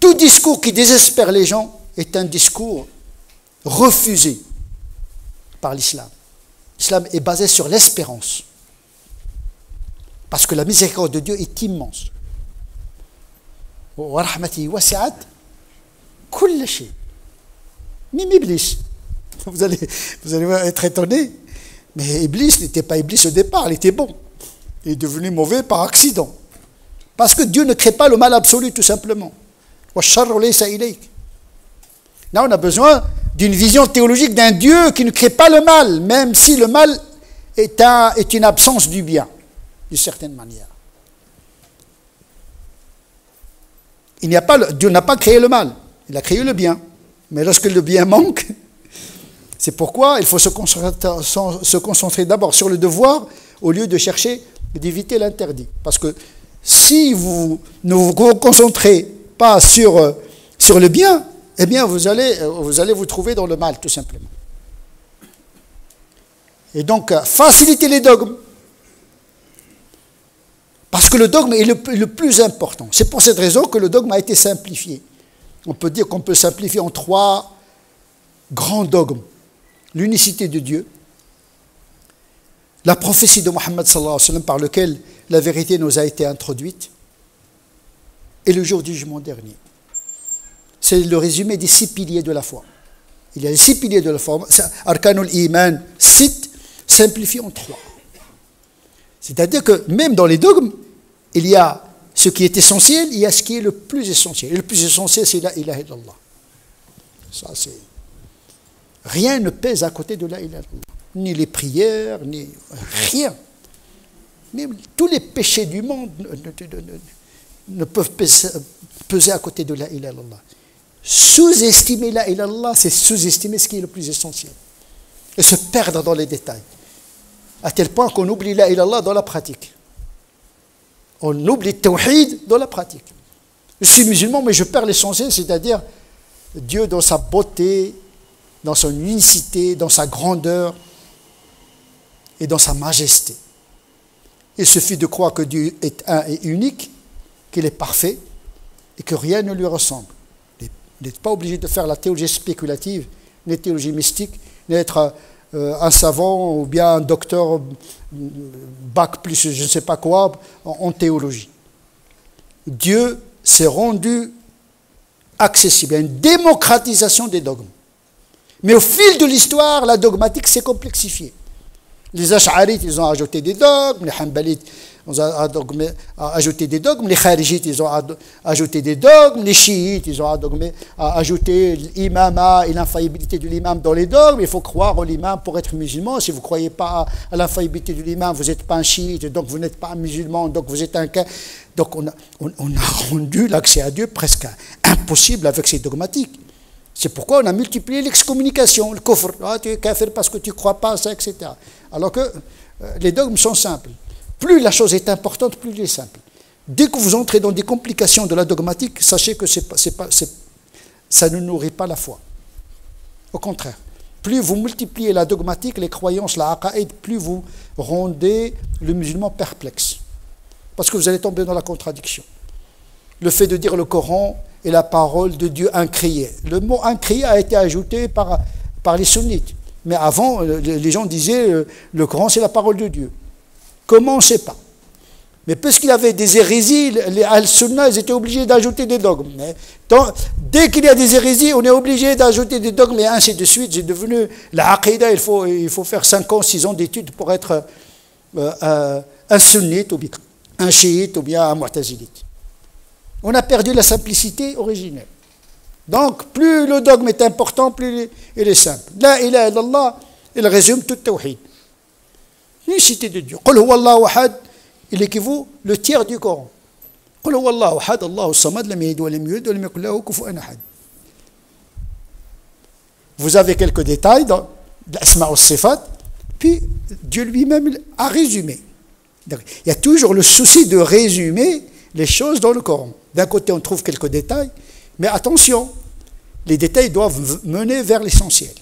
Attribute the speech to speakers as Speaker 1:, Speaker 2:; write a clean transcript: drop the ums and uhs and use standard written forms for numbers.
Speaker 1: Tout discours qui désespère les gens est un discours refusé par l'islam. L'islam est basé sur l'espérance. Parce que la miséricorde de Dieu est immense. Wa rahmatihi wasi'at kull shay. Même Iblis. Vous allez être étonné. Mais Iblis n'était pas Iblis au départ, il était bon. Il est devenu mauvais par accident. Parce que Dieu ne crée pas le mal absolu, tout simplement. Wa sharru laysa ilayk. Là, on a besoin d'une vision théologique d'un Dieu qui ne crée pas le mal, même si le mal est une absence du bien, d'une certaine manière. Dieu n'a pas créé le mal, il a créé le bien. Mais lorsque le bien manque, c'est pourquoi il faut se concentrer d'abord sur le devoir au lieu de chercher d'éviter l'interdit. Parce que si vous ne vous concentrez pas sur le bien, eh bien vous allez vous trouver dans le mal, tout simplement. Et donc, faciliter les dogmes. Parce que le dogme est le plus important. C'est pour cette raison que le dogme a été simplifié. On peut dire qu'on peut simplifier en 3 grands dogmes. L'unicité de Dieu, la prophétie de Mohammed sallallahu alayhi wa sallam par lequel la vérité nous a été introduite, et le jour du jugement dernier. C'est le résumé des 6 piliers de la foi. Il y a les 6 piliers de la foi. Arkanul Iman, 6, simplifiés en 3. C'est-à-dire que même dans les dogmes, il y a ce qui est essentiel, il y a ce qui est le plus essentiel. Et le plus essentiel, c'est la ilaha illallah. Ça, c'est... Rien ne pèse à côté de la ilaha illallah. Ni les prières, ni rien. Même tous les péchés du monde ne peuvent peser à côté de la ilaha illallah. Sous-estimer la ilaha illallah, c'est sous-estimer ce qui est le plus essentiel. Et se perdre dans les détails. À tel point qu'on oublie la ilaha illallah dans la pratique. On oublie le tawhid dans la pratique. Je suis musulman, mais je perds l'essentiel, c'est-à-dire Dieu dans sa beauté, dans son unicité, dans sa grandeur et dans sa majesté. Il suffit de croire que Dieu est un et unique, qu'il est parfait et que rien ne lui ressemble. Vous n'êtes pas obligé de faire la théologie spéculative, ni la théologie mystique, ni être un savant ou bien un docteur bac plus je ne sais pas quoi en théologie. Dieu s'est rendu accessible. Il y a une démocratisation des dogmes. Mais au fil de l'histoire, la dogmatique s'est complexifiée. Les Ash'arites, ils ont ajouté des dogmes, les Hanbalites, ils ont ajouté des dogmes, les Kharijites, ils ont ajouté des dogmes, les Chiites, ils ont ajouté l'imama et l'infaillibilité de l'imam dans les dogmes. Il faut croire en l'imam pour être musulman. Si vous ne croyez pas à l'infaillibilité de l'imam, vous n'êtes pas un chiite, donc vous n'êtes pas un musulman, donc vous êtes un... Donc on a rendu l'accès à Dieu presque impossible avec ces dogmatiques. C'est pourquoi on a multiplié l'excommunication, le kufr. Ah, tu es kafir parce que tu ne crois pas à ça, etc. Alors que les dogmes sont simples. Plus la chose est importante, plus elle est simple. Dès que vous entrez dans des complications de la dogmatique, sachez que ça ne nourrit pas la foi. Au contraire, plus vous multipliez la dogmatique, les croyances, la aqaïd, plus vous rendez le musulman perplexe. Parce que vous allez tomber dans la contradiction. Le fait de dire le Coran est la parole de Dieu incriée. Le mot incrié a été ajouté par les sunnites. Mais avant, les gens disaient le Coran c'est la parole de Dieu. Comment on ne sait pas. Mais puisqu'il y avait des hérésies, les al-sunnah, ils étaient obligés d'ajouter des dogmes. Mais dès qu'il y a des hérésies, on est obligé d'ajouter des dogmes et ainsi de suite. C'est devenu la aqidah, il faut faire 5 ans, 6 ans d'études pour être un sunnite, ou bien un chiite, ou bien un mu'tazilite. On a perdu la simplicité originelle. Donc, plus le dogme est important, plus il est simple. La ilaha illallah, il résume tout le tawhid. L'unicité de Dieu. Qul huwa Allahu ahad, il équivaut le tiers du Coran. Qul huwa Allahu ahad, Allahu samad, lam yalid wa lam yulad wa lam yakul lahu kufuwan ahad. Vous avez quelques détails dans l'asma' wa sifat, puis Dieu lui-même a résumé. Donc, il y a toujours le souci de résumer les choses dans le Coran. D'un côté, on trouve quelques détails, mais attention, les détails doivent mener vers l'essentiel.